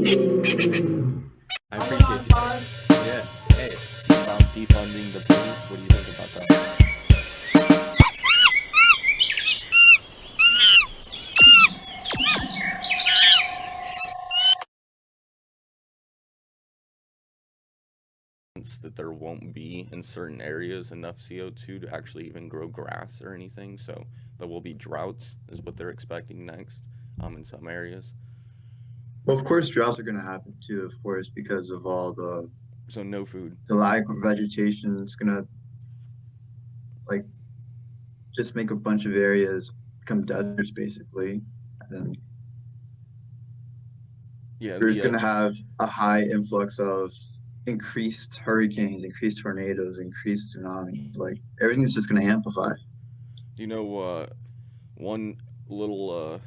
I appreciate you, man. Yeah. Hey, about defunding the police. What do you think about that? That there won't be in certain areas enough CO2 to actually even grow grass or anything. So there will be droughts, is what they're expecting next, in some areas. Well, of course, droughts are going to happen too, of course, because of all So no food. the lack of vegetation. It's going to like just make a bunch of areas become deserts, basically. And then Yeah, we're just the going to have a high influx of increased hurricanes, increased tornadoes, increased tsunamis. Like everything's just going to amplify. do you know one little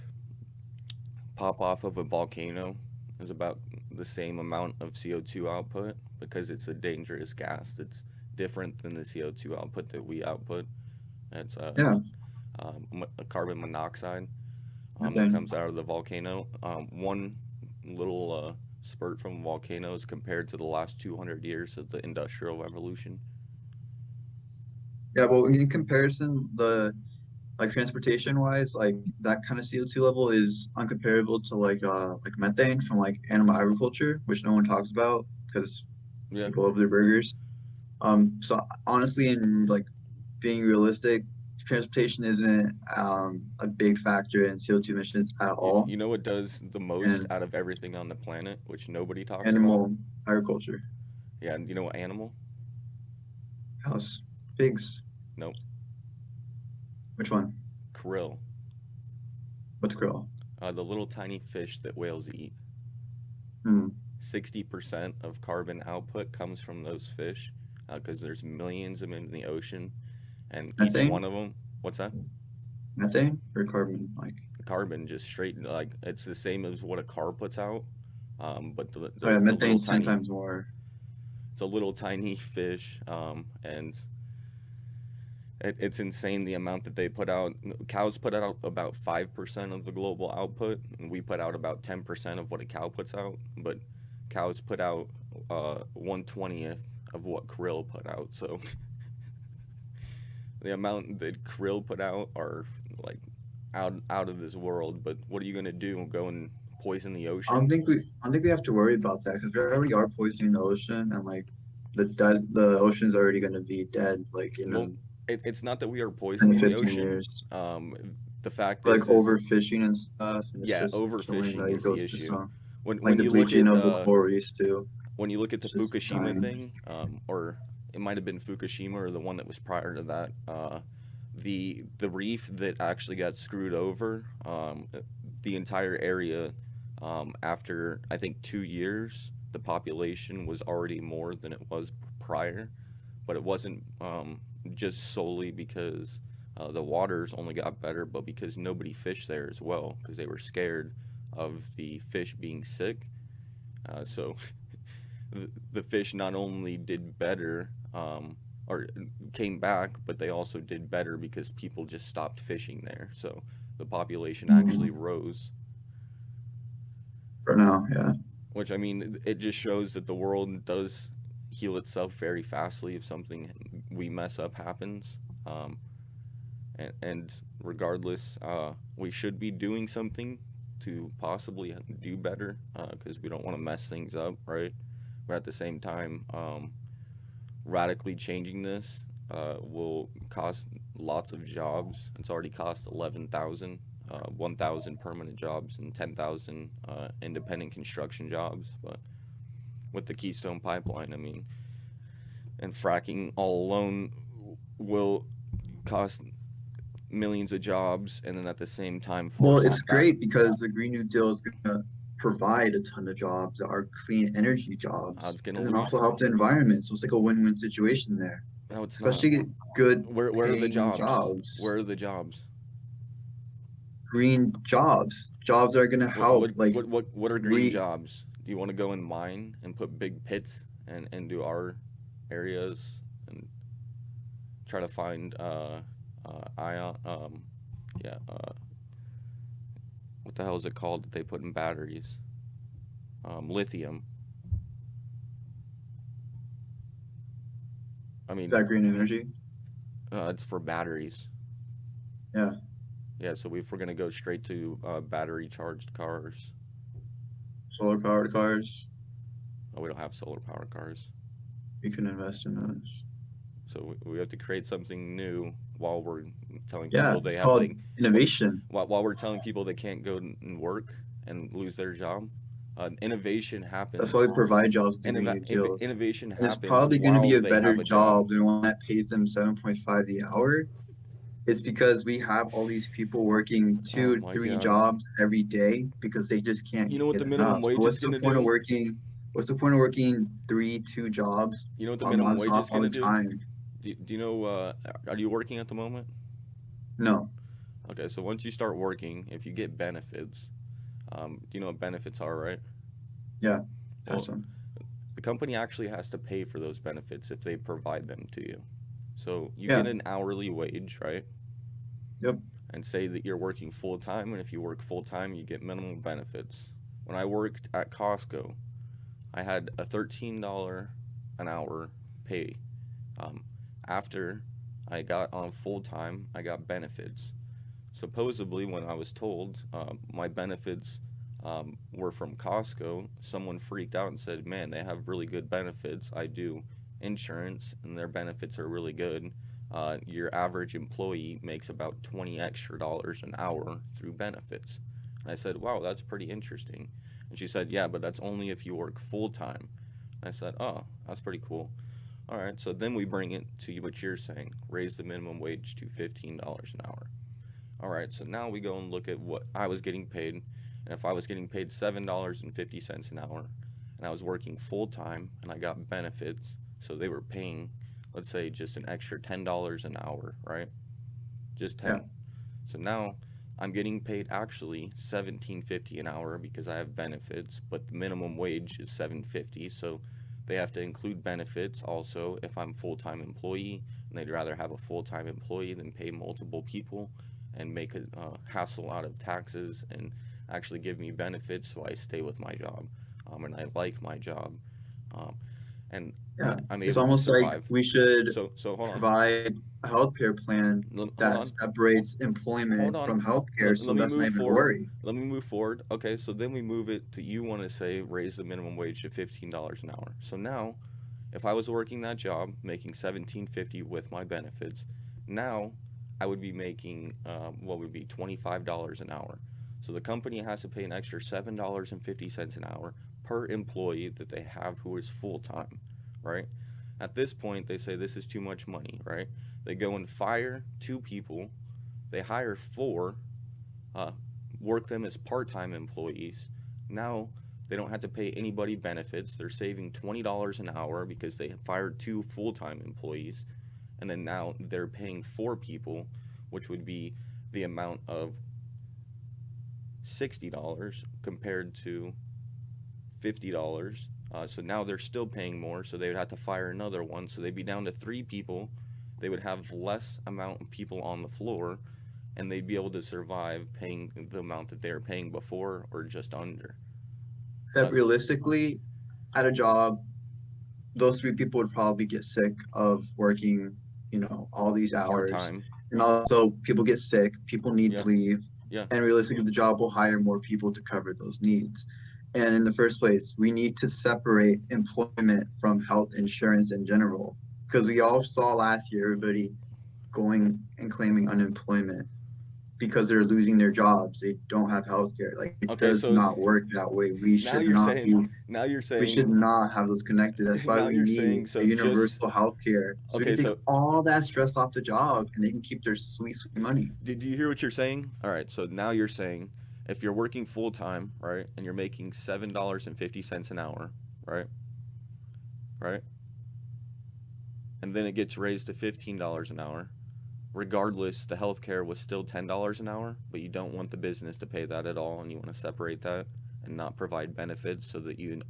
pop off of a volcano is about the same amount of CO2 output because it's a dangerous gas that's different than the CO2 output that we output. It's Yeah, carbon monoxide that methane. comes out of the volcano. One little spurt from a volcano is compared to the last 200 years of the Industrial Revolution. Yeah, well, in comparison, the like transportation wise, like that kind of CO2 level is uncomparable to like methane from like animal agriculture, which no one talks about because Yeah, people love their burgers. So honestly, in like being realistic, transportation isn't a big factor in CO2 emissions at all. you know what does the most And out of everything on the planet, which nobody talks about? animal agriculture, Yeah, and you know what animal? house, pigs, Nope, which one? krill. What's krill? The little tiny fish that whales eat. Hmm. 60% of carbon output comes from those fish because there's millions of them in the ocean, and each Methane? one of them, what's that? Methane or carbon? Like, Carbon, just straight, like it's the same as what a car puts out, but oh yeah, the little methane's 10 tiny, times more. it's a little tiny fish, and it's insane the amount that they put out. Cows put out about 5% of the global output, and we put out about 10% of what a cow puts out. But cows put out 1/20th of what krill put out. So the amount that krill put out are like out of this world. But what are you gonna do? Go and poison the ocean? I don't think we have to worry about that because we already are poisoning the ocean and like the ocean's already going to be dead like Well, it's not that we are 10 to poisoning the 15 ocean. years. Um, the fact For like is overfishing and stuff, and it's yeah, just killing the overfishing is the issue. ecosystem. Like When the you look bleaching at of the coral reefs too. when you look at the It's just Fukushima dying. thing, or it might have been Fukushima or the one that was prior to that, the reef that actually got screwed over, the entire area, after I think 2 years, the population was already more than it was prior, but it wasn't just solely because the waters only got better, but because nobody fished there as well because they were scared of the fish being sick. So the fish not only did better, or came back, but they also did better because people just stopped fishing there. So the population actually Mhm. rose, For now, yeah. which I mean, it just shows that the world does heal itself very fastly if something we mess up happens. Um, and regardless, we should be doing something to possibly do better because we don't want to mess things up, right? But at the same time, radically changing this will cost lots of jobs. It's already cost 11,000, 1,000 permanent jobs and 10,000 independent construction jobs. But with the Keystone Pipeline, I mean, and fracking all alone will cost millions of jobs, and then at the same time Well, force us it's back. great because the Green New Deal is going to provide a ton of jobs that are clean energy jobs It's gonna and then lose. also help the environment. So it's like a win-win situation there, No, it's not. especially good Where are the paying jobs? jobs, Where are the jobs? green jobs. Jobs are going to help like What are green re jobs? Do you want to go and mine and put big pits and do our areas and try to find ion yeah what the hell is it called that they put in batteries? lithium. I Is mean, that green energy? it's for batteries. Yeah, Yeah, so if we're gonna go straight to battery charged cars, solar powered cars. we don't have solar powered cars. We can invest in those. So we have to create something new while we're telling Yeah, people they it's have called like innovation. while we're telling people they can't go and work and lose their job. Innovation That's why we happens. provide jobs with the Green New Deals. Innovation And it's happens probably going to be while a they better have a job. job than one that pays them 7.5 the hour. It's because we have all these people working Oh two, my three god! jobs every day because they just can't You know what get the minimum enough. So wage is what's the gonna point of do? working? What's the point of working two jobs You know what the minimum wage nonstop is all gonna the do? time? Do you know? Are you working at the moment? No. Okay, so once you start working, if you get benefits, do you know what benefits are, right? Yeah. Have Well, some. the company actually has to pay for those benefits if they provide them to you. So you Yeah. get an hourly wage, right? Yep. And say that you're working full time, and if you work full time, you get minimal benefits. When I worked at Costco, I had a $13 an hour pay. Um, After I got on full time, I got benefits. Supposedly, when I was told my benefits were from Costco, someone freaked out and said, "Man, they have really good benefits. I do insurance, and their benefits are really good. Your average employee makes about 20 extra dollars an hour through benefits." And I said, "Wow, that's pretty interesting." And she said, "Yeah, but that's only if you work full time." And I said, "Oh, that's pretty cool." All right, so then we bring it to what you're saying, raise the minimum wage to $15 an hour. All right, so now we go and look at what I was getting paid. And if I was getting paid $7.50 an hour and I was working full time and I got benefits, so they were paying, let's say, just an extra $10 an hour, right? Just Yeah. 10. So now I'm getting paid actually $17.50 an hour because I have benefits, but the minimum wage is $7.50. So they have to include benefits also if I'm full-time employee, and they'd rather have a full-time employee than pay multiple people and make a hassle out of taxes and actually give me benefits so I stay with my job, and I like my job, um, and Yeah. I'm It's able to almost like survive. we should So hold on, provide a healthcare plan hold that on, separates hold employment on. from healthcare so Let me that's not move even a forward. worry. Let me move forward. Okay, so then we move it to you want to say raise the minimum wage to $15 an hour. So now, if I was working that job, making $17.50 with my benefits, now I would be making what would be $25 an hour. So the company has to pay an extra $7.50 an hour per employee that they have who is full time, right? At this point, they say this is too much money, right? They go and fire two people, they hire four, uh, work them as part-time employees. Now they don't have to pay anybody benefits. They're saving $20 an hour because they fired two full-time employees, and then now they're paying four people, which would be the amount of $60 compared to $50. So now they're still paying more, so they would have to fire another one. So they'd be down to three people. They would have less amount of people on the floor, and they'd be able to survive paying the amount that they were paying before or just under. Except That's realistically, at a job, those three people would probably get sick of working, all these part hours. time. And also, people get sick, people need Yeah, leave, yeah. and realistically, the job will hire more people to cover those needs. And in the first place, we need to separate employment from health insurance in general, because we all saw last year everybody going and claiming unemployment because they're losing their jobs. They don't have health care. Like it Okay, does so not work that way. We now should you're not saying, be now you're we should saying, not have those connected. That's why now we you're need saying, a so just, universal health care so we can okay, take so all that stress off the job and they can keep their sweet, sweet money. did you hear what you're saying? All right, so now you're saying if you're working full time, right, and you're making $7.50 an hour, right, right, and then it gets raised to $15 an hour, regardless, the healthcare was still $10 an hour, but you don't want the business to pay that at all, and you want to separate that and not provide benefits so that you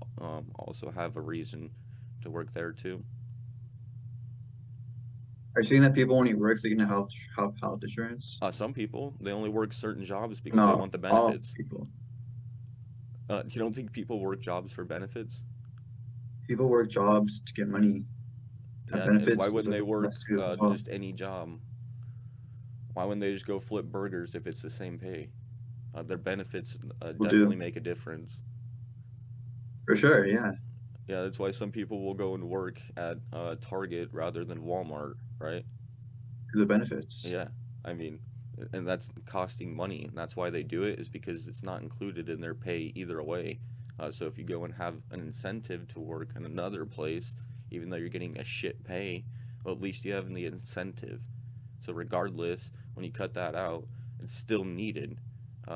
also have a reason to work there too. Are you saying that people only work so they can have health insurance? Some people they only work certain jobs because they No, want the all benefits. people. You don't think people work jobs for benefits? People work jobs to get money. Yeah, and why Benefits is wouldn't they a work must too as well. just any job? Why wouldn't they just go flip burgers if it's the same pay? Their benefits Will definitely do make a difference. for sure. Yeah, Yeah, that's why some people will go and work at Target rather than Walmart, right? because of benefits. Yeah, I mean, and that's costing money, and that's why they do it is because it's not included in their pay either way. So if you go and have an incentive to work in another place, even though you're getting a shit pay, well, at least you have the incentive. So regardless, when you cut that out, it's still needed.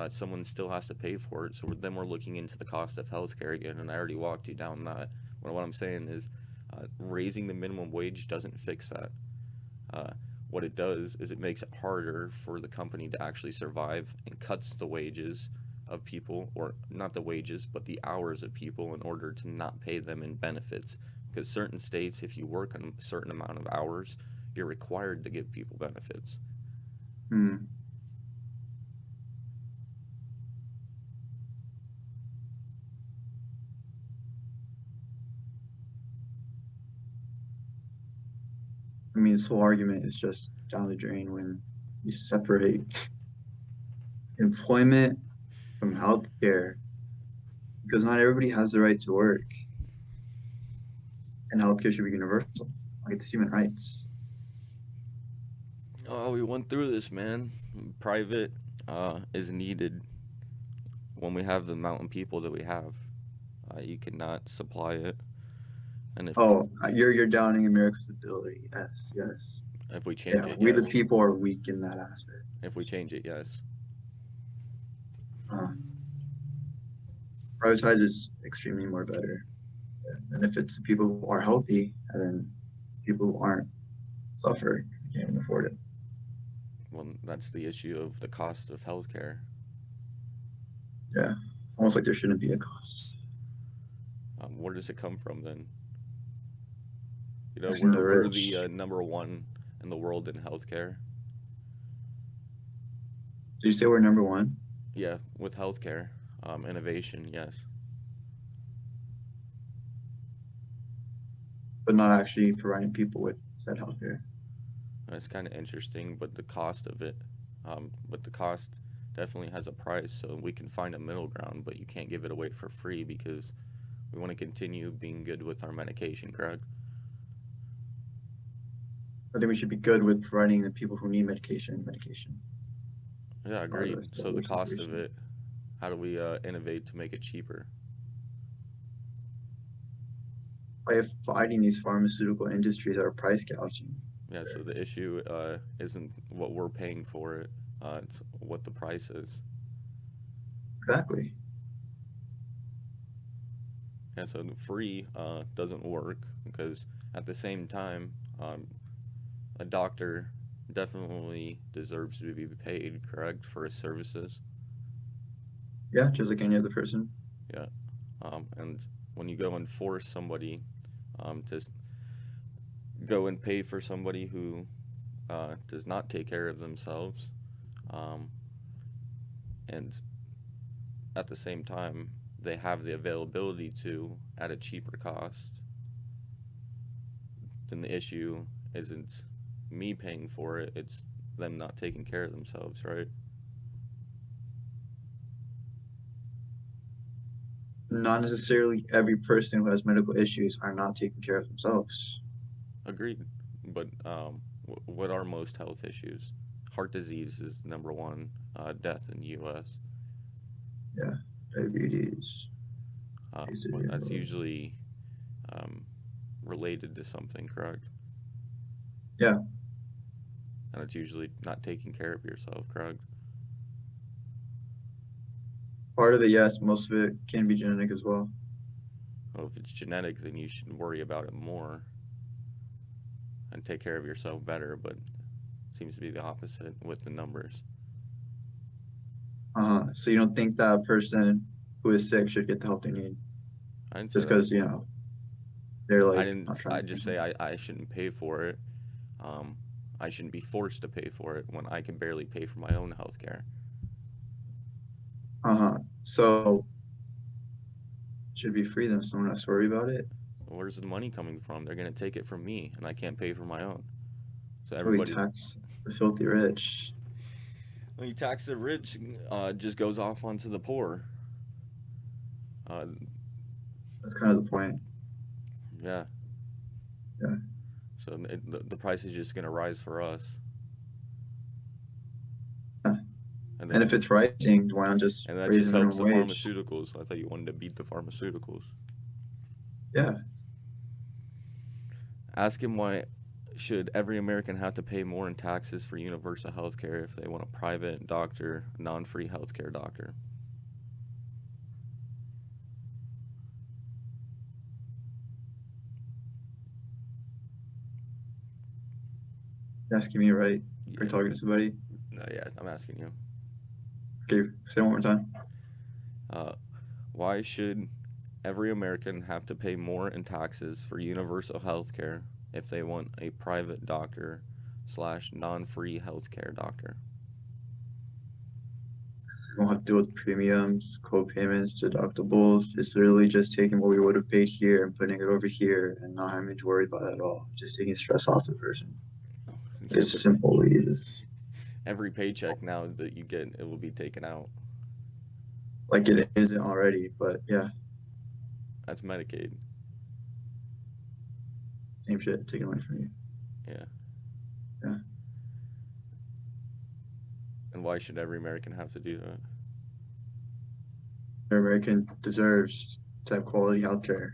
Someone still has to pay for it. So then we're looking into the cost of healthcare again, and I already walked you down that. What I'm saying is, raising the minimum wage doesn't fix that. Uh, what it does is it makes it harder for the company to actually survive and cuts the wages of people, or not the wages, but the hours of people in order to not pay them in benefits. Because certain states, if you work a certain amount of hours, you're required to give people benefits. Hmm. I mean, this whole argument is just down the drain when you separate employment from healthcare, because not everybody has the right to work, and healthcare should be universal. Like it's human rights. Oh, we went through this, man. Private is needed when we have the amount of people that we have. You cannot supply it, and Oh, you're downing America's ability. Yes, yes. if we change Yeah, it, we the yes. people are weak in that aspect. If we change it, yes. Uh, Privatize is extremely more better. And if it's the people who are healthy, and then people who aren't suffer, they can't even afford it. Well, that's the issue of the cost of healthcare. Yeah, it's almost like there shouldn't be a cost. Where does it come from then? That's from the We're the rich. number one in the world in healthcare. Did you say we're number one? Yeah, with healthcare, innovation, yes. But not actually providing people with said healthcare. It's kind of interesting, but the cost of it, but the cost definitely has a price. So we can find a middle ground, but you can't give it away for free because we want to continue being good with our medication, correct? I think we should be good with providing the people who need medication, Yeah, regardless agreed. of So the their cost of situation. it, how do we innovate to make it cheaper? By fighting these pharmaceutical industries that are price gouging. Yeah, so the issue isn't what we're paying for it, it's what the price is. Exactly. Yeah, so the free doesn't work because at the same time, a doctor definitely deserves to be paid, correct, for his services. Yeah, just like any other person. Yeah, and when you go and force somebody to go and pay for somebody who does not take care of themselves, um, and at the same time they have the availability to at a cheaper cost, then the issue isn't me paying for it, it's them not taking care of themselves, right? Not necessarily every person who has medical issues are not taking care of themselves. Agreed. But what are most health issues? Heart disease is number one death in the U.S. Yeah, diabetes, But that's obesity. usually um, related to something, correct? Yeah, And it's usually not taking care of yourself, correct? part of it, yes. Most of it can be genetic as well. Well, if it's genetic, then you should worry about it more and take care of yourself better. But it seems to be the opposite with the numbers. So you don't think that a person who is sick should get the help they need I didn't say just that. because they're I like not didn't. trying I to. just say I shouldn't pay for it. Um, I shouldn't be forced to pay for it when I can barely pay for my own health care. So should be free, then someone has to worry about it. Where's the money coming from? They're gonna take it from me, and I can't pay for my own. So So we everybody, tax the filthy rich. when you tax the rich, just goes off onto the poor. Uh, That's kind of the point. yeah. Yeah. So the price is just gonna rise for us. Yeah. And And then, if it's rising, why not just and that raise just the helps minimum the wage? pharmaceuticals. I thought you wanted to beat the pharmaceuticals. Yeah. Ask him why should every American have to pay more in taxes for universal health care if they want a private doctor, non-free healthcare doctor? You're asking me, right? Yeah. Are you talking to somebody? Yeah, I'm asking you. Okay, say it one more time. Why should every American have to pay more in taxes for universal health care if they want a private doctor slash non-free healthcare doctor? You don't have to deal with premiums, co-payments, deductibles. It's literally just taking what we would have paid here and putting it over here and not having to worry about it at all. Just taking stress off the person. Yeah, It's but simple. It's every paycheck now that you get, it will be taken out. like it isn't already, but yeah, That's Medicaid. same shit, taking away from you. Yeah. Yeah. And why should every American have to do that? Every American deserves to have quality healthcare,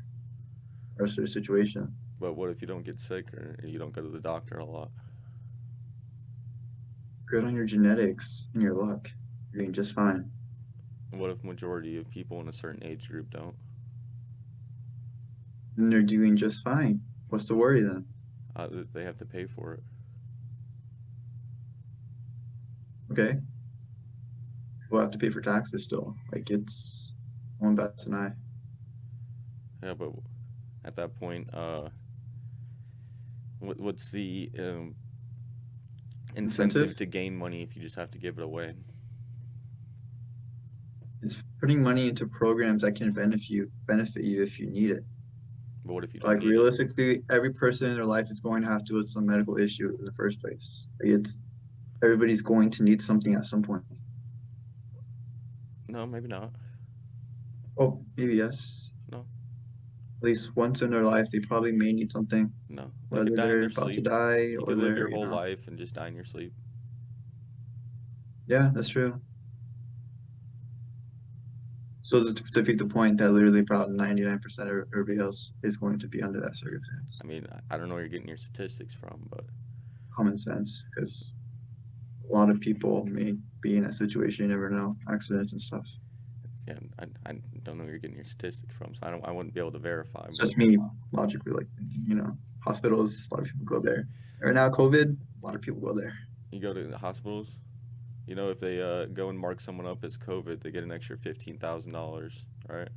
regardless of their situation. But what if you don't get sick or you don't go to the doctor a lot? Good on your genetics and your luck. You're doing just fine. And what if majority of people in a certain age group don't? And they're doing just fine. What's the worry then? They have to pay for it. Okay. We'll have to pay for taxes still. Like it's one bats an eye. Yeah, but at that point, what's the incentive to gain money if you just have to give it away? It's putting money into programs that can benefit you if you need it. But what if you don't Like need it? realistically, every person in their life is going to have to with some medical issue in the first place. Like it's everybody's going to need something at some point. No, maybe not. Oh, maybe yes. No. At least once in their life, they probably may need something, No. You whether could die in they're their about to sleep. die You or could live they're, your whole life and just die in your sleep. Yeah, that's true. So to defeat the point that literally about 99% of everybody else is going to be under that circumstance. I mean, I don't know where you're getting your statistics from, but Common sense, because a lot of people may be in that situation. You never know, accidents and stuff. yeah, I don't know where you're getting your statistics from, so I wouldn't be able to verify. It's just me logically like thinking, hospitals, a lot of people go there. Right now, COVID, a lot of people go there. You go to the hospitals, if they go and mark someone up as COVID, they get an extra $15,000, right?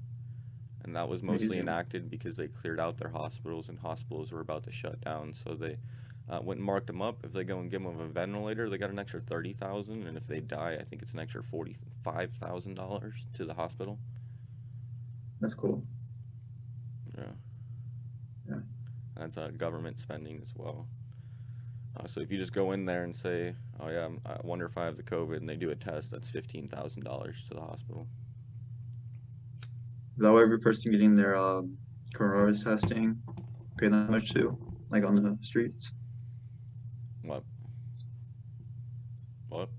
And that was mostly Amazing. enacted because they cleared out their hospitals and hospitals were about to shut down. So they went and marked them up. If they go and give them a ventilator, they got an extra $30,000, and if they die, I think it's an extra $45,000 to the hospital. That's cool. Yeah. Yeah. That's government spending as well. So if you just go in there and say, "Oh yeah, I wonder if I have the COVID," and they do a test, that's $15,000 to the hospital. Is that why every person getting their coronavirus testing pay that much too? Like on the streets? What? What?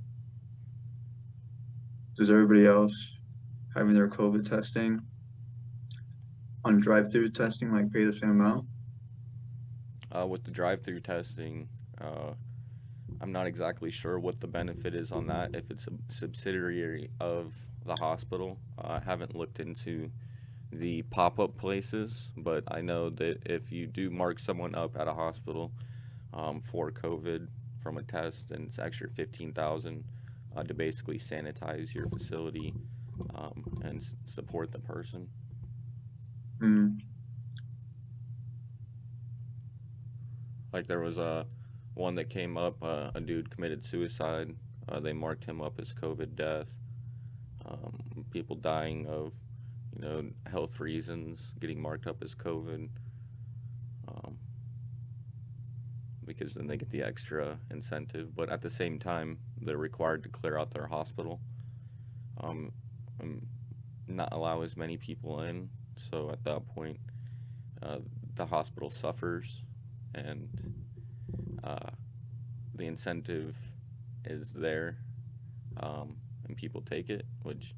Does everybody else having their COVID testing on drive-through testing like pay the same amount? With the drive-through testing, I'm not exactly sure what the benefit is on that. If it's a subsidiary of the hospital, I haven't looked into the pop-up places, but I know that if you do mark someone up at a hospital for COVID from a test, and it's extra $15,000 to basically sanitize your facility and support the person. Like there was one that came up, a dude committed suicide. They marked him up as COVID death. People dying of, health reasons, getting marked up as COVID, um, because then they get the extra incentive. But at the same time, they're required to clear out their hospital, um, and not allow as many people in. So at that point, uh, the hospital suffers, and uh, the incentive is there, and people take it, which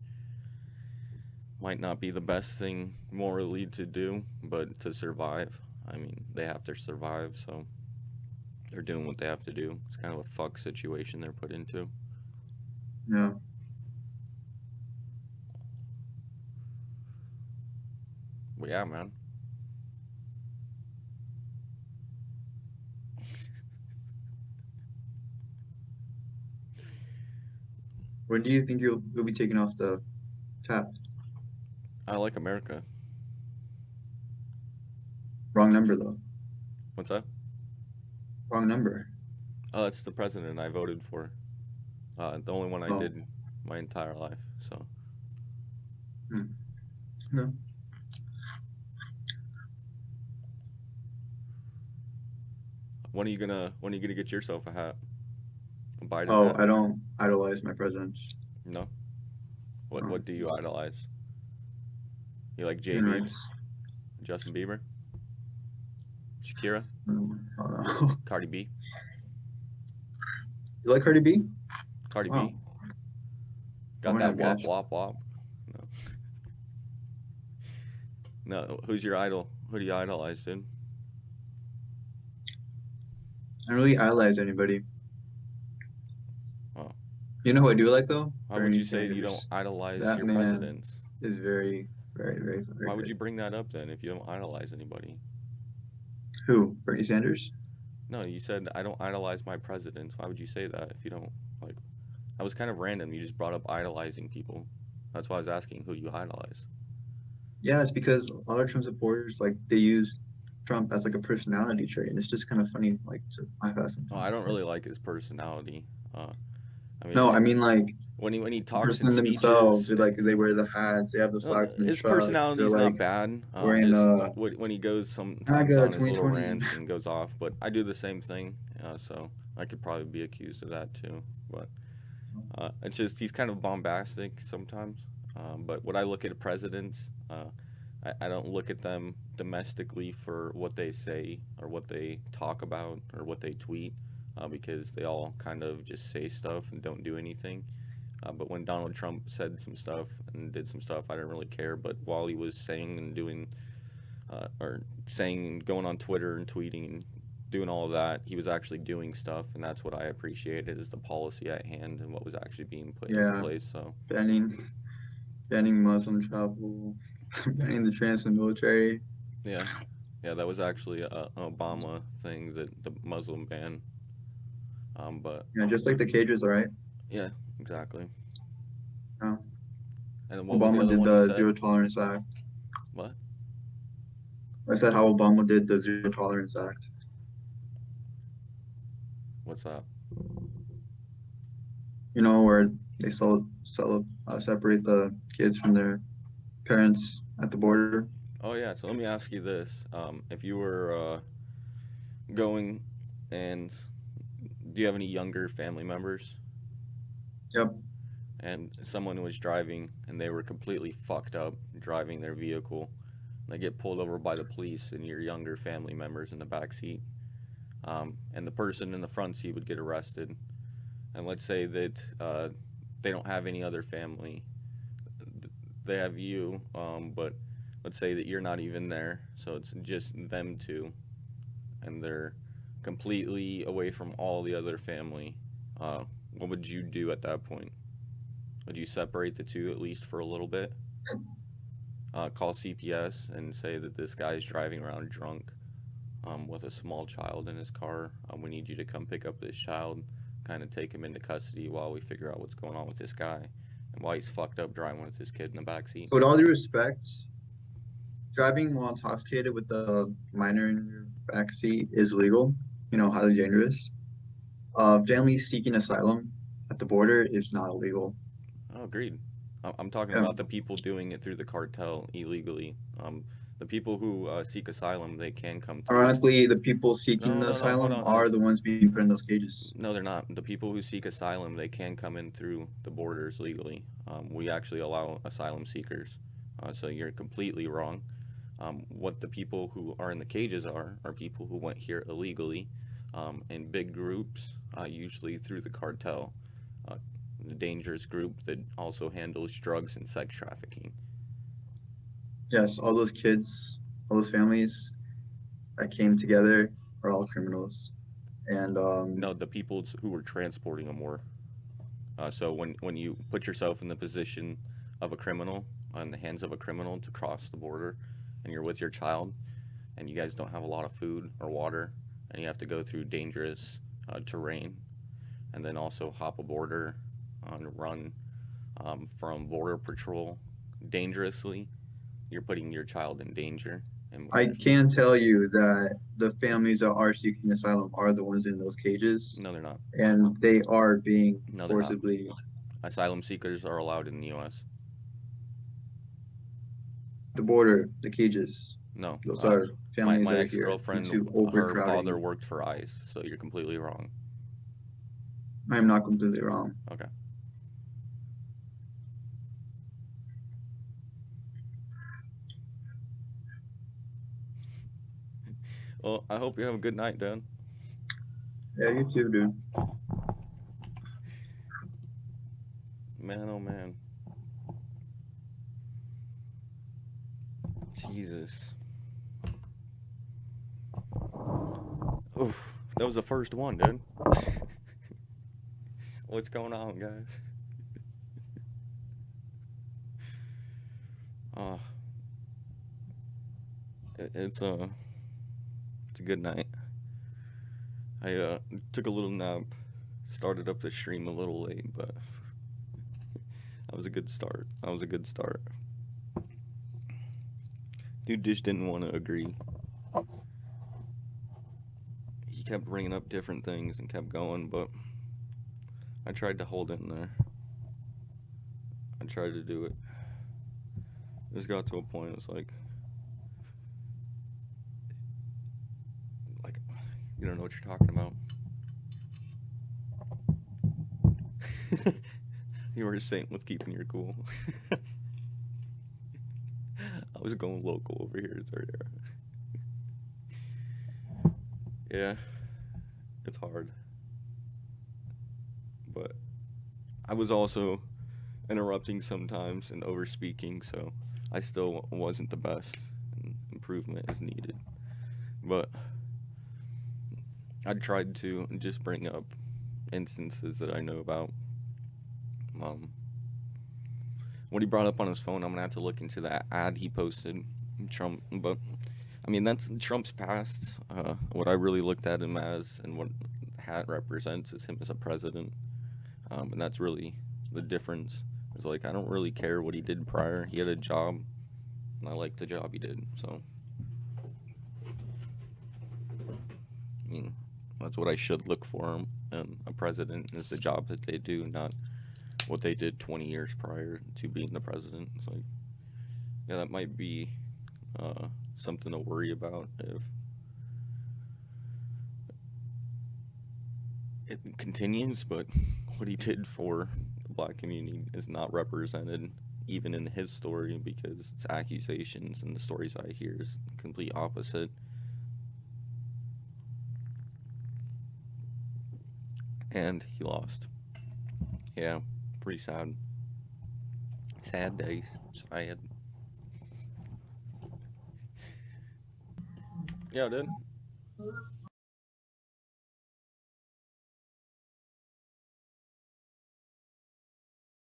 might not be the best thing morally to do, but to survive. I mean, they have to survive, so they're doing what they have to do. It's kind of a fuck situation they're put into. Yeah. But yeah, man. When do you think you'll be taken off the tap? I like America. Wrong number though. What's that? Wrong number. Oh, that's the president I voted for. The only one I Oh. did my entire life. So No. when are you gonna get yourself a hat? A Biden Oh, hat? I don't idolize my presidents. No. What No. what do you idolize? You like J Human Biebs? rights. Justin Bieber? Shakira? No. Oh, no. Cardi B? You like Cardi B? Cardi Wow. B? I Got might that not wop guess. wop wop? No. No. Who's your idol? Who do you idolize, dude? I don't really idolize anybody. Wow. You know who I do like though? Why would Bernie you say you don't Sanders. idolize That your man presidents? is very, very, very, very Why would good. you bring that up then if you don't idolize anybody? Who? Bernie Sanders? No, you said I don't idolize my presidents. Why would you say that if you don't like? That was kind of random. You just brought up idolizing people. That's why I was asking who do you idolize. Yeah, it's because a lot of Trump supporters like they use Trump as like a personality trait, and it's just kind of funny like to laugh at Oh, I don't sometimes. really like his personality. Uh, I mean, No, I mean like when he the talks in person themselves. speeches, They like they wear the hats, they have the flags in the his trucks. They're personality's not like bad. wearing Just the when he goes sometimes Maga on his little 2020. rants and goes off, but I do the same thing. So I could probably be accused of that too. But it's just he's kind of bombastic sometimes. But when I look at presidents, I don't look at them domestically for what they say or what they talk about or what they tweet, because they all kind of just say stuff and don't do anything. But when Donald Trump said some stuff and did some stuff, I didn't really care. But while he was saying and doing, or saying and going on Twitter and tweeting and doing all of that, he was actually doing stuff, and that's what I appreciated is the policy at hand and what was actually being put into Yeah, place. So banning Muslim travel, banning the trans and military. yeah, yeah, that was actually an Obama thing, that the Muslim ban. But Yeah, just like the cages, all right. yeah, exactly. Yeah. And then what was the Obama other did one you the said? Zero Tolerance Act. What? I said how Obama did the Zero Tolerance Act. What's that? You know, where they separate the kids from their parents at the border. Oh yeah. So let me ask you this: if you were going, and do you have any younger family members? Yep. And someone was driving, and they were completely fucked up driving their vehicle. They get pulled over by the police, and your younger family members in the back seat, and the person in the front seat would get arrested. And let's say that they don't have any other family; they have you, but let's say that you're not even there, so it's just them two, and they're completely away from all the other family. Uh, what would you do at that point? Would you separate the two at least for a little bit? Call CPS and say that this guy's driving around drunk, with a small child in his car. We need you to come pick up this child, kind of take him into custody while we figure out what's going on with this guy and why he's fucked up driving with his kid in the back seat. With all due respect, driving while intoxicated with a minor in your back seat is legal. You know, highly dangerous. Families seeking asylum at the border is not illegal. Oh, agreed. I'm talking Yeah. about the people doing it through the cartel illegally. The people who seek asylum, they can come through. Ironically, the people seeking No, the no, no. Hold asylum on. are the ones being put in those cages. No, they're not. The people who seek asylum, they can come in through the borders legally. We actually allow asylum seekers. So you're completely wrong. What the people who are in the cages are people who went here illegally, in big groups, usually through the cartel, uh, the dangerous group that also handles drugs and sex trafficking. Yes, all those kids, all those families that came together are all criminals. And No, the people who were transporting them were. So when you put yourself in the position of a criminal, in the hands of a criminal to cross the border, and you're with your child, and you guys don't have a lot of food or water, and you have to go through dangerous terrain, and then also hop a border and run from border patrol dangerously, you're putting your child in danger. I can tell you that the families that are seeking asylum are the ones in those cages, No, they're not. and they are being No, they're not. forcibly. Asylum seekers are allowed in the U.S. The border, the cages. No, Those are families my that are ex here due girlfriend, to her father overcrowding. worked for ICE, so you're completely wrong. I am not completely wrong. Okay. Well, I hope you have a good night, Dan. Yeah, you too, dude. Man, oh man. Jesus. Oof, that was the first one, dude. What's going on, guys? Oh, it's a good night. I took a little nap, started up the stream a little late, but that was a good start. That was a good start. Dude just didn't want to agree. He kept bringing up different things and kept going, but I tried to hold in there. I tried to do it. It just got to a point, it's like, you don't know what you're talking about. You were saying what's keeping you cool. I was going local over here, sorry. Yeah, it's hard. But I was also interrupting sometimes and over speaking, so I still wasn't the best, and improvement is needed. But I tried to just bring up instances that I know about. What he brought up on his phone, I'm gonna have to look into that ad he posted, Trump. But I mean, that's Trump's past. What I really looked at him as, and what the hat represents, is him as a president. And that's really the difference. It's like, I don't really care what he did prior. He had a job, and I liked the job he did. So, I mean, that's what I should look for him. And a president is the job that they do, not what they did 20 years prior to being the president. It's like, yeah, that might be something to worry about if it continues, but what he did for the black community is not represented even in his story, because it's accusations, and the stories I hear is the complete opposite. And he lost. Yeah, pretty sad. Sad days. Sad. Yeah, dude.